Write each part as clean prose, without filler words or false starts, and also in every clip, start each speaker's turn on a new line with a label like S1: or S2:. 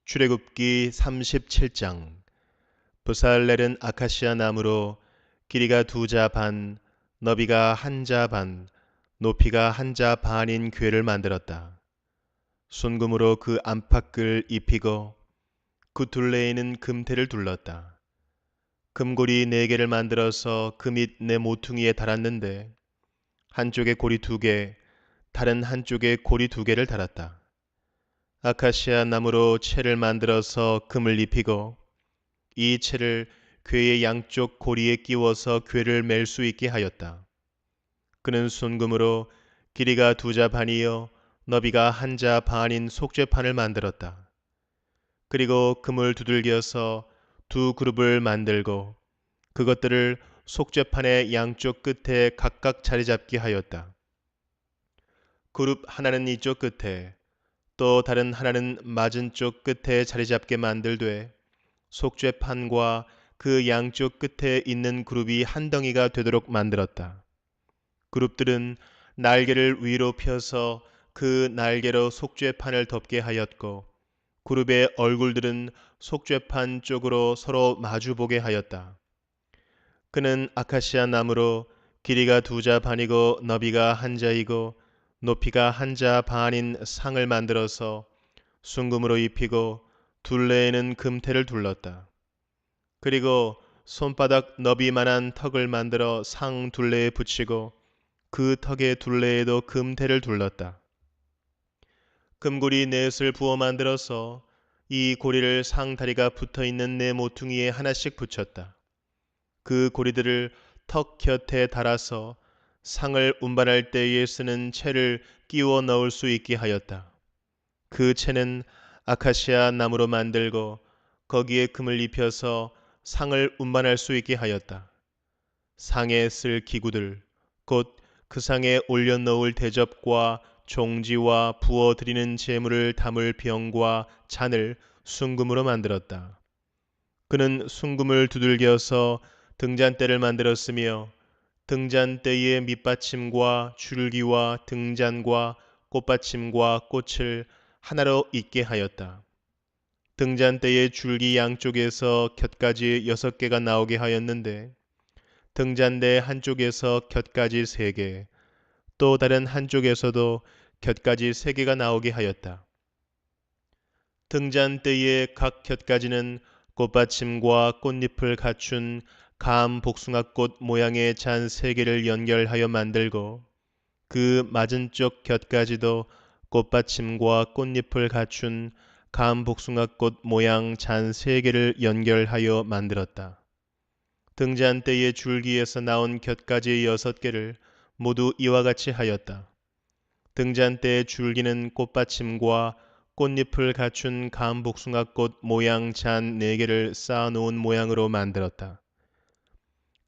S1: 출애굽기 37장. 브살렐은 아카시아 나무로 길이가 2자 반, 너비가 1자 반, 높이가 1자 반인 궤를 만들었다. 순금으로 그 안팎을 입히고 그 둘레에는 금테를 둘렀다. 금고리 4개를 만들어서 그 밑 네 모퉁이에 달았는데 한쪽에 고리 2개, 다른 한쪽에 고리 2개를 달았다. 아카시아 나무로 채를 만들어서 금을 입히고 이 채를 궤의 양쪽 고리에 끼워서 궤를 맬 수 있게 하였다. 그는 순금으로 길이가 2자 반이요 너비가 1자 반인 속죄판을 만들었다. 그리고 금을 두들겨서 2그룹을 만들고 그것들을 속죄판의 양쪽 끝에 각각 자리 잡게 하였다. 그룹 하나는 이쪽 끝에, 또 다른 하나는 맞은쪽 끝에 자리 잡게 만들되 속죄판과 그 양쪽 끝에 있는 그룹이 한 덩이가 되도록 만들었다. 그룹들은 날개를 위로 펴서 그 날개로 속죄판을 덮게 하였고 그룹의 얼굴들은 속죄판 쪽으로 서로 마주보게 하였다. 그는 아카시아 나무로 길이가 2자 반이고 너비가 1자이고 높이가 1자 반인 상을 만들어서 순금으로 입히고 둘레에는 금테를 둘렀다. 그리고 손바닥 너비만한 턱을 만들어 상 둘레에 붙이고 그 턱의 둘레에도 금테를 둘렀다. 금고리 넷을 부어 만들어서 이 고리를 상 다리가 붙어 있는 네 모퉁이에 하나씩 붙였다. 그 고리들을 턱 곁에 달아서 상을 운반할 때에 쓰는 채를 끼워 넣을 수 있게 하였다. 그 채는 아카시아 나무로 만들고 거기에 금을 입혀서 상을 운반할 수 있게 하였다. 상에 쓸 기구들, 곧 그 상에 올려 놓을 대접과 종지와 부어 드리는 제물을 담을 병과 잔을 순금으로 만들었다. 그는 순금을 두들겨서 등잔대를 만들었으며 등잔대의 밑받침과 줄기와 등잔과 꽃받침과 꽃을 하나로 잇게 하였다. 등잔대의 줄기 양쪽에서 곁가지 6개가 나오게 하였는데 등잔대 한쪽에서 곁가지 3개, 또 다른 한쪽에서도 곁가지 3개가 나오게 하였다. 등잔대의 각 곁가지는 꽃받침과 꽃잎을 갖춘 감 복숭아꽃 모양의 잔 3개를 연결하여 만들고 그 맞은쪽 곁가지도 꽃받침과 꽃잎을 갖춘 감 복숭아꽃 모양 잔 3개를 연결하여 만들었다. 등잔대의 줄기에서 나온 곁가지 6개를 모두 이와 같이 하였다. 등잔대의 줄기는 꽃받침과 꽃잎을 갖춘 감복숭아꽃 모양 잔 4개를 쌓아놓은 모양으로 만들었다.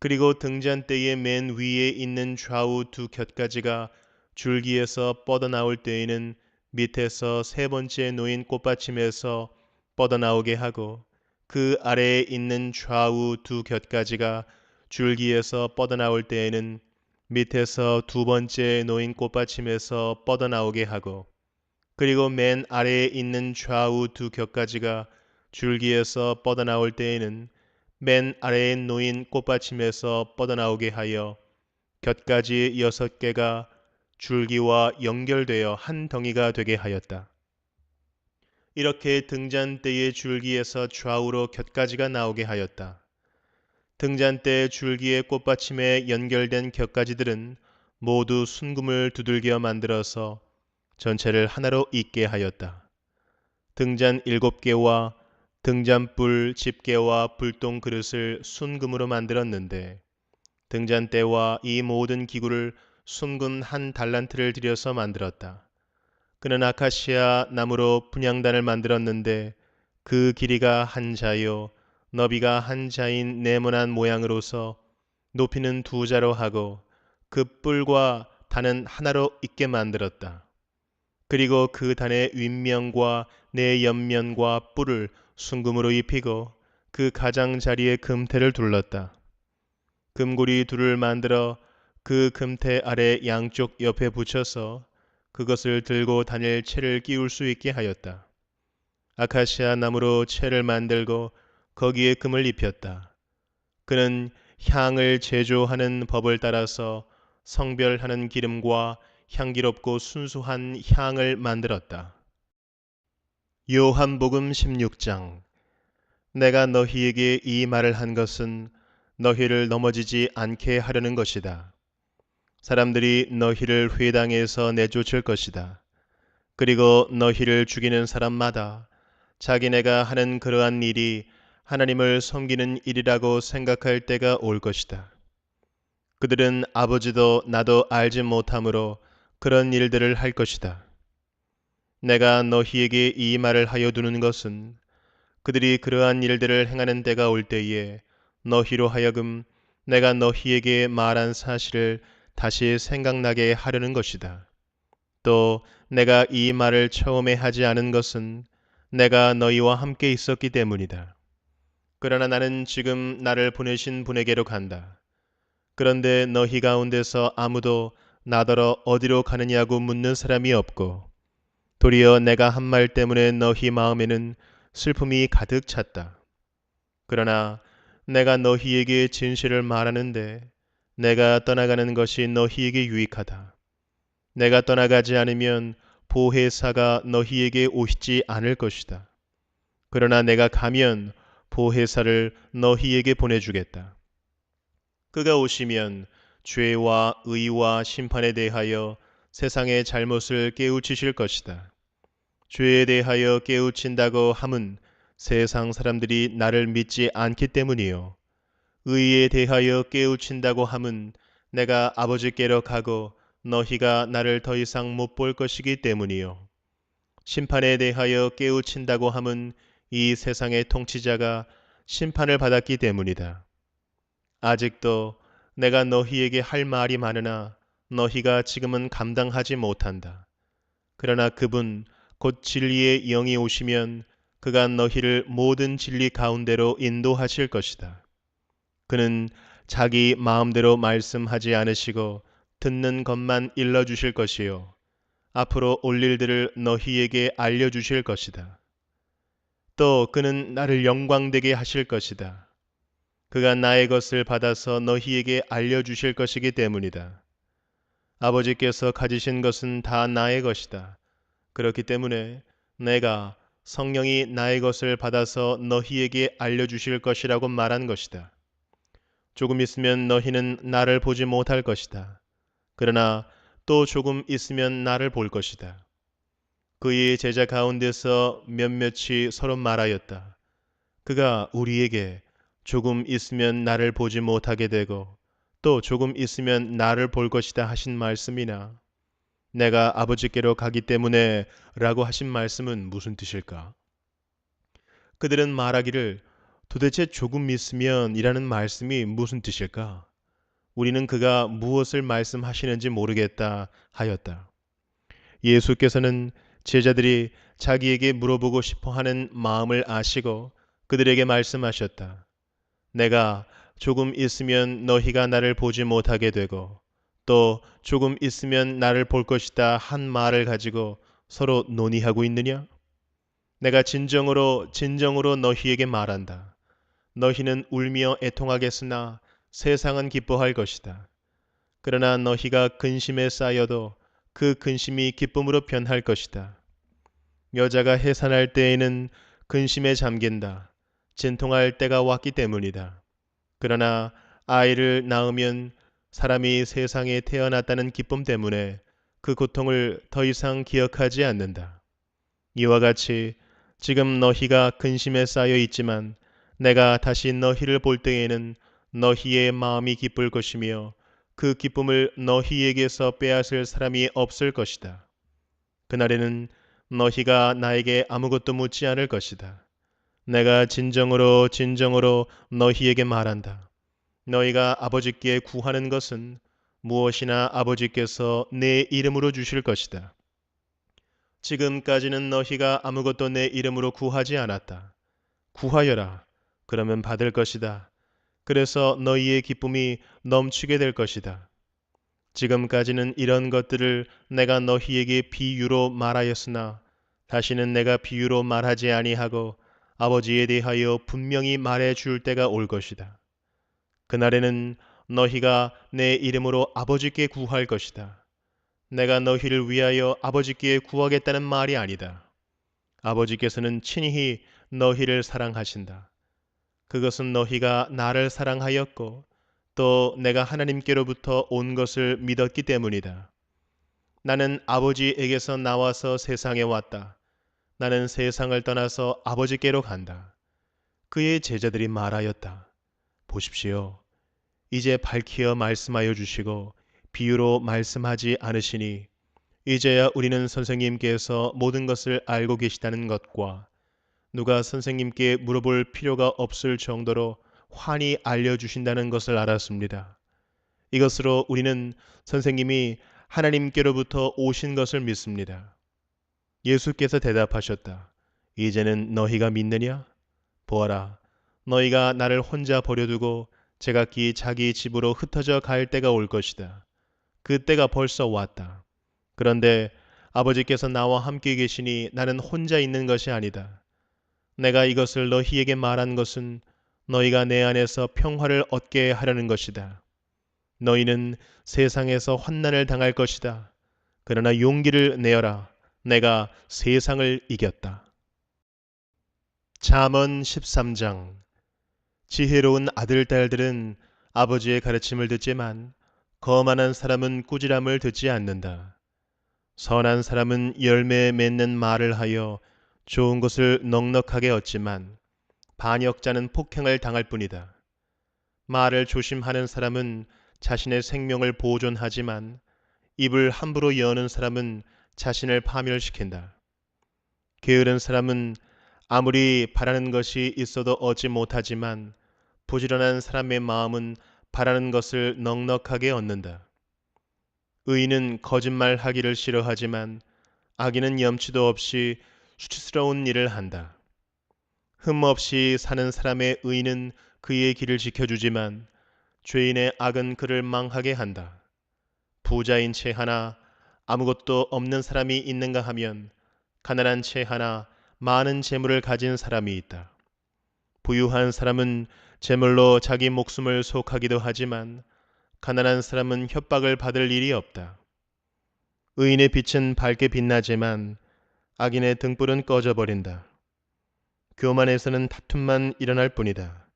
S1: 그리고 등잔대의 맨 위에 있는 좌우 2 곁가지가 줄기에서 뻗어나올 때에는 밑에서 3번째 놓인 꽃받침에서 뻗어나오게 하고 그 아래에 있는 좌우 2 곁가지가 줄기에서 뻗어나올 때에는 밑에서 2번째 놓인 꽃받침에서 뻗어나오게 하고 그리고 맨 아래에 있는 좌우 2 곁가지가 줄기에서 뻗어나올 때에는 맨 아래에 놓인 꽃받침에서 뻗어나오게 하여 곁가지 6개가 줄기와 연결되어 한 덩이가 되게 하였다. 이렇게 등잔대의 줄기에서 좌우로 곁가지가 나오게 하였다. 등잔대 줄기의 꽃받침에 연결된 곁가지들은 모두 순금을 두들겨 만들어서 전체를 하나로 잇게 하였다. 등잔 7개와 등잔불 집게와 불똥 그릇을 순금으로 만들었는데 등잔대와 이 모든 기구를 순금 1달란트를 들여서 만들었다. 그는 아카시아 나무로 분향단을 만들었는데 그 길이가 1자요 너비가 1자인 네모난 모양으로서 높이는 2자로 하고 그 뿔과 단은 하나로 잇게 만들었다. 그리고 그 단의 윗면과 네 옆면과 뿔을 순금으로 입히고 그 가장자리에 금테를 둘렀다. 금고리 2를 만들어 그 금테 아래 양쪽 옆에 붙여서 그것을 들고 다닐 채를 끼울 수 있게 하였다. 아카시아 나무로 채를 만들고 거기에 금을 입혔다. 그는 향을 제조하는 법을 따라서 성별하는 기름과 향기롭고 순수한 향을 만들었다. 요한복음 16장. 내가 너희에게 이 말을 한 것은 너희를 넘어지지 않게 하려는 것이다. 사람들이 너희를 회당에서 내쫓을 것이다. 그리고 너희를 죽이는 사람마다 자기네가 하는 그러한 일이 하나님을 섬기는 일이라고 생각할 때가 올 것이다. 그들은 아버지도 나도 알지 못하므로 그런 일들을 할 것이다. 내가 너희에게 이 말을 하여 두는 것은 그들이 그러한 일들을 행하는 때가 올 때에 너희로 하여금 내가 너희에게 말한 사실을 다시 생각나게 하려는 것이다. 또 내가 이 말을 처음에 하지 않은 것은 내가 너희와 함께 있었기 때문이다. 그러나 나는 지금 나를 보내신 분에게로 간다. 그런데 너희 가운데서 아무도 나더러 어디로 가느냐고 묻는 사람이 없고 도리어 내가 한 말 때문에 너희 마음에는 슬픔이 가득 찼다. 그러나 내가 너희에게 진실을 말하는데 내가 떠나가는 것이 너희에게 유익하다. 내가 떠나가지 않으면 보혜사가 너희에게 오시지 않을 것이다. 그러나 내가 가면 보혜사를 너희에게 보내주겠다. 그가 오시면 죄와 의와 심판에 대하여 세상의 잘못을 깨우치실 것이다. 죄에 대하여 깨우친다고 함은 세상 사람들이 나를 믿지 않기 때문이요. 의에 대하여 깨우친다고 함은 내가 아버지께로 가고 너희가 나를 더 이상 못 볼 것이기 때문이요. 심판에 대하여 깨우친다고 함은 이 세상의 통치자가 심판을 받았기 때문이다. 아직도 내가 너희에게 할 말이 많으나 너희가 지금은 감당하지 못한다. 그러나 그분 곧 진리의 영이 오시면 그가 너희를 모든 진리 가운데로 인도하실 것이다. 그는 자기 마음대로 말씀하지 않으시고 듣는 것만 일러주실 것이요. 앞으로 올 일들을 너희에게 알려주실 것이다. 또 그는 나를 영광되게 하실 것이다. 그가 나의 것을 받아서 너희에게 알려주실 것이기 때문이다. 아버지께서 가지신 것은 다 나의 것이다. 그렇기 때문에 내가 성령이 나의 것을 받아서 너희에게 알려주실 것이라고 말한 것이다. 조금 있으면 너희는 나를 보지 못할 것이다. 그러나 또 조금 있으면 나를 볼 것이다. 그의 제자 가운데서 몇몇이 서로 말하였다. 그가 우리에게 조금 있으면 나를 보지 못하게 되고 또 조금 있으면 나를 볼 것이다 하신 말씀이나 내가 아버지께로 가기 때문에 라고 하신 말씀은 무슨 뜻일까? 그들은 말하기를 도대체 조금 있으면 이라는 말씀이 무슨 뜻일까? 우리는 그가 무엇을 말씀하시는지 모르겠다 하였다. 예수께서는 제자들이 자기에게 물어보고 싶어 하는 마음을 아시고 그들에게 말씀하셨다. 내가 조금 있으면 너희가 나를 보지 못하게 되고 또 조금 있으면 나를 볼 것이다 한 말을 가지고 서로 논의하고 있느냐? 내가 진정으로 너희에게 말한다. 너희는 울며 애통하겠으나 세상은 기뻐할 것이다. 그러나 너희가 근심에 쌓여도 그 근심이 기쁨으로 변할 것이다. 여자가 해산할 때에는 근심에 잠긴다. 진통할 때가 왔기 때문이다. 그러나 아이를 낳으면 사람이 세상에 태어났다는 기쁨 때문에 그 고통을 더 이상 기억하지 않는다. 이와 같이 지금 너희가 근심에 쌓여 있지만 내가 다시 너희를 볼 때에는 너희의 마음이 기쁠 것이며 그 기쁨을 너희에게서 빼앗을 사람이 없을 것이다. 그날에는 너희가 나에게 아무것도 묻지 않을 것이다. 내가 진정으로 너희에게 말한다. 너희가 아버지께 구하는 것은 무엇이나 아버지께서 내 이름으로 주실 것이다. 지금까지는 너희가 아무것도 내 이름으로 구하지 않았다. 구하여라. 그러면 받을 것이다. 그래서 너희의 기쁨이 넘치게 될 것이다. 지금까지는 이런 것들을 내가 너희에게 비유로 말하였으나 다시는 내가 비유로 말하지 아니하고 아버지에 대하여 분명히 말해 줄 때가 올 것이다. 그날에는 너희가 내 이름으로 아버지께 구할 것이다. 내가 너희를 위하여 아버지께 구하겠다는 말이 아니다. 아버지께서는 친히 너희를 사랑하신다. 그것은 너희가 나를 사랑하였고 또 내가 하나님께로부터 온 것을 믿었기 때문이다. 나는 아버지에게서 나와서 세상에 왔다. 나는 세상을 떠나서 아버지께로 간다. 그의 제자들이 말하였다. 보십시오. 이제 밝히어 말씀하여 주시고 비유로 말씀하지 않으시니 이제야 우리는 선생님께서 모든 것을 알고 계시다는 것과 누가 선생님께 물어볼 필요가 없을 정도로 환히 알려주신다는 것을 알았습니다. 이것으로 우리는 선생님이 하나님께로부터 오신 것을 믿습니다. 예수께서 대답하셨다. 이제는 너희가 믿느냐? 보아라, 너희가 나를 혼자 버려두고 제각기 자기 집으로 흩어져 갈 때가 올 것이다. 그 때가 벌써 왔다. 그런데 아버지께서 나와 함께 계시니 나는 혼자 있는 것이 아니다. 내가 이것을 너희에게 말한 것은 너희가 내 안에서 평화를 얻게 하려는 것이다. 너희는 세상에서 환난을 당할 것이다. 그러나 용기를 내어라. 내가 세상을 이겼다. 잠언 13장. 지혜로운 아들, 딸들은 아버지의 가르침을 듣지만 거만한 사람은 꾸지람을 듣지 않는다. 선한 사람은 열매 맺는 말을 하여 좋은 것을 넉넉하게 얻지만 반역자는 폭행을 당할 뿐이다. 말을 조심하는 사람은 자신의 생명을 보존하지만 입을 함부로 여는 사람은 자신을 파멸시킨다. 게으른 사람은 아무리 바라는 것이 있어도 얻지 못하지만 부지런한 사람의 마음은 바라는 것을 넉넉하게 얻는다. 의인은 거짓말하기를 싫어하지만 악인은 염치도 없이 수치스러운 일을 한다. 흠 없이 사는 사람의 의는 그의 길을 지켜주지만 죄인의 악은 그를 망하게 한다. 부자인 채 하나 아무것도 없는 사람이 있는가 하면 가난한 채 하나 많은 재물을 가진 사람이 있다. 부유한 사람은 재물로 자기 목숨을 속하기도 하지만 가난한 사람은 협박을 받을 일이 없다. 의인의 빛은 밝게 빛나지만 악인의 등불은 꺼져버린다. 교만에서는 다툼만 일어날 뿐이다.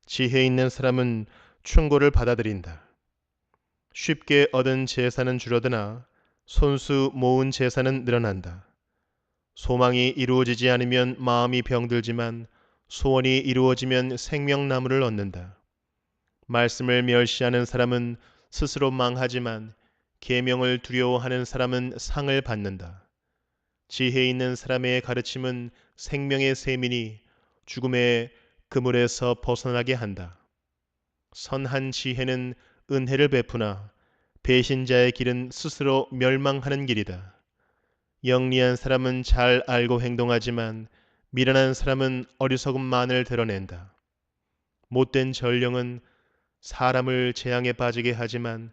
S1: 지혜 있는 사람은 충고를 받아들인다. 쉽게 얻은 재산은 줄어드나 손수 모은 재산은 늘어난다. 소망이 이루어지지 않으면 마음이 병들지만 소원이 이루어지면 생명나무를 얻는다. 말씀을 멸시하는 사람은 스스로 망하지만 계명을 두려워하는 사람은 상을 받는다. 지혜 있는 사람의 가르침은 생명의 셈이니 죽음의 그물에서 벗어나게 한다. 선한 지혜는 은혜를 베푸나 배신자의 길은 스스로 멸망하는 길이다. 영리한 사람은 잘 알고 행동하지만 미련한 사람은 어리석음만을 드러낸다. 못된 전령은 사람을 재앙에 빠지게 하지만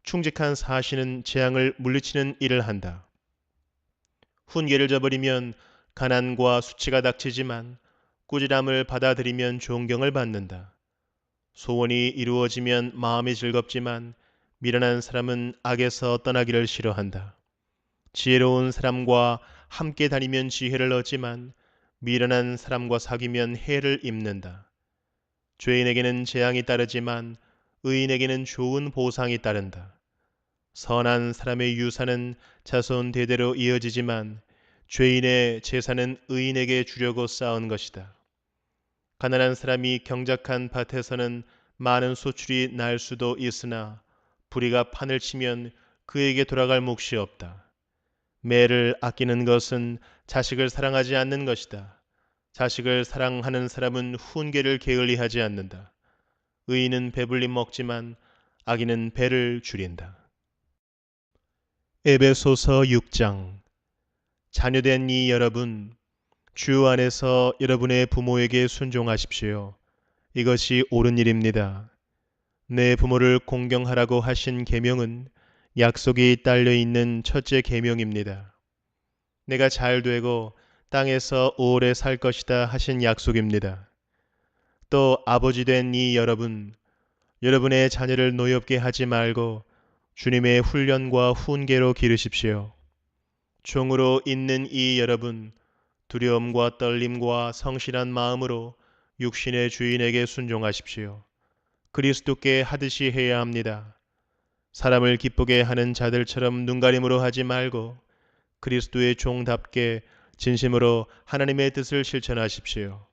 S1: 충직한 사신은 재앙을 물리치는 일을 한다. 훈계를 저버리면 가난과 수치가 닥치지만 꾸지람을 받아들이면 존경을 받는다. 소원이 이루어지면 마음이 즐겁지만 미련한 사람은 악에서 떠나기를 싫어한다. 지혜로운 사람과 함께 다니면 지혜를 얻지만 미련한 사람과 사귀면 해를 입는다. 죄인에게는 재앙이 따르지만 의인에게는 좋은 보상이 따른다. 선한 사람의 유산은 자손 대대로 이어지지만 죄인의 재산은 의인에게 주려고 쌓은 것이다. 가난한 사람이 경작한 밭에서는 많은 소출이 날 수도 있으나 불의가 판을 치면 그에게 돌아갈 몫이 없다. 매를 아끼는 것은 자식을 사랑하지 않는 것이다. 자식을 사랑하는 사람은 훈계를 게을리하지 않는다. 의인은 배불리 먹지만 악인은 배를 줄인다. 에베소서 6장. 자녀된 이 여러분, 주 안에서 여러분의 부모에게 순종하십시오. 이것이 옳은 일입니다. 내 부모를 공경하라고 하신 계명은 약속이 딸려 있는 첫째 계명입니다. 내가 잘 되고 땅에서 오래 살 것이다 하신 약속입니다. 또 아버지 된 이 여러분, 여러분의 자녀를 노엽게 하지 말고 주님의 훈련과 훈계로 기르십시오. 종으로 있는 이 여러분, 두려움과 떨림과 성실한 마음으로 육신의 주인에게 순종하십시오. 그리스도께 하듯이 해야 합니다. 사람을 기쁘게 하는 자들처럼 눈가림으로 하지 말고 그리스도의 종답게 진심으로 하나님의 뜻을 실천하십시오.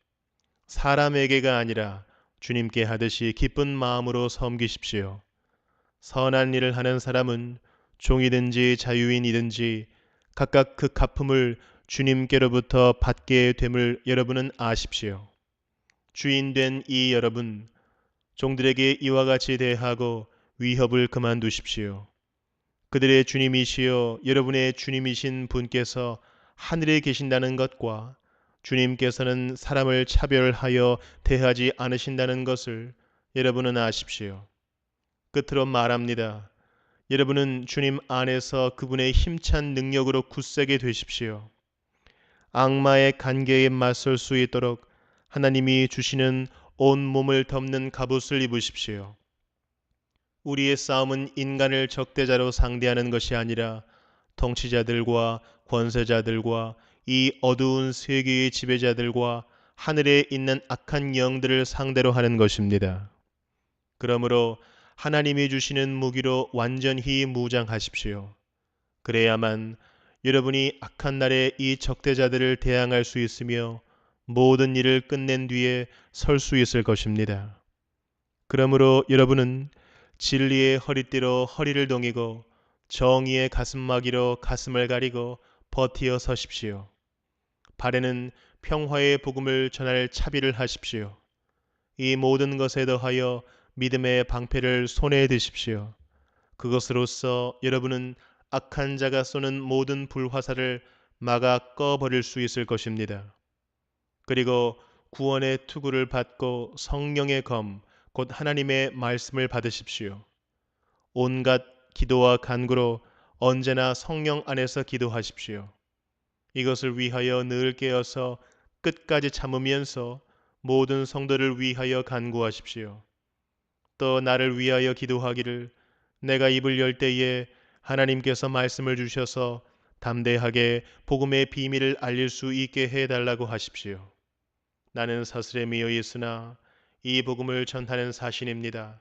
S1: 사람에게가 아니라 주님께 하듯이 기쁜 마음으로 섬기십시오. 선한 일을 하는 사람은 종이든지 자유인이든지 각각 그 갚음을 주님께로부터 받게 됨을 여러분은 아십시오. 주인 된 이 여러분, 종들에게 이와 같이 대하고 위협을 그만두십시오. 그들의 주님이시여 여러분의 주님이신 분께서 하늘에 계신다는 것과 주님께서는 사람을 차별하여 대하지 않으신다는 것을 여러분은 아십시오. 끝으로 말합니다. 여러분은 주님 안에서 그분의 힘찬 능력으로 굳세게 되십시오. 악마의 간계에 맞설 수 있도록 하나님이 주시는 온 몸을 덮는 갑옷을 입으십시오. 우리의 싸움은 인간을 적대자로 상대하는 것이 아니라 통치자들과 권세자들과 이 어두운 세계의 지배자들과 하늘에 있는 악한 영들을 상대로 하는 것입니다. 그러므로 하나님이 주시는 무기로 완전히 무장하십시오. 그래야만 여러분이 악한 날에 이 적대자들을 대항할 수 있으며 모든 일을 끝낸 뒤에 설 수 있을 것입니다. 그러므로 여러분은 진리의 허리띠로 허리를 동이고 정의의 가슴막이로 가슴을 가리고 버티어 서십시오. 발에는 평화의 복음을 전할 차비를 하십시오. 이 모든 것에 더하여 믿음의 방패를 손에 드십시오. 그것으로써 여러분은 악한 자가 쏘는 모든 불화살을 막아 꺼버릴 수 있을 것입니다. 그리고 구원의 투구를 받고 성령의 검, 곧 하나님의 말씀을 받으십시오. 온갖 기도와 간구로 언제나 성령 안에서 기도하십시오. 이것을 위하여 늘 깨어서 끝까지 참으면서 모든 성도를 위하여 간구하십시오. 또 나를 위하여 기도하기를 내가 입을 열 때에 하나님께서 말씀을 주셔서 담대하게 복음의 비밀을 알릴 수 있게 해달라고 하십시오. 나는 사슬에 매여 있으나 이 복음을 전하는 사신입니다.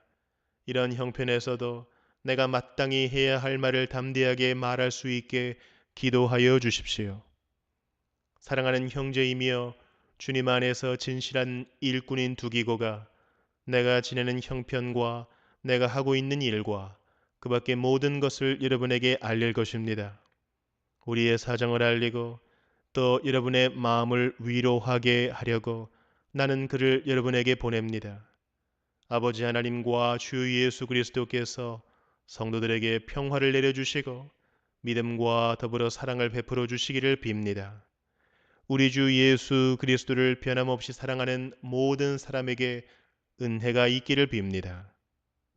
S1: 이런 형편에서도 내가 마땅히 해야 할 말을 담대하게 말할 수 있게 기도하여 주십시오. 사랑하는 형제이며 주님 안에서 진실한 일꾼인 두기고가 내가 지내는 형편과 내가 하고 있는 일과 그 밖의 모든 것을 여러분에게 알릴 것입니다. 우리의 사정을 알리고 또 여러분의 마음을 위로하게 하려고 나는 그를 여러분에게 보냅니다. 아버지 하나님과 주 예수 그리스도께서 성도들에게 평화를 내려주시고 믿음과 더불어 사랑을 베풀어 주시기를 빕니다. 우리 주 예수 그리스도를 변함없이 사랑하는 모든 사람에게 은혜가 있기를 빕니다.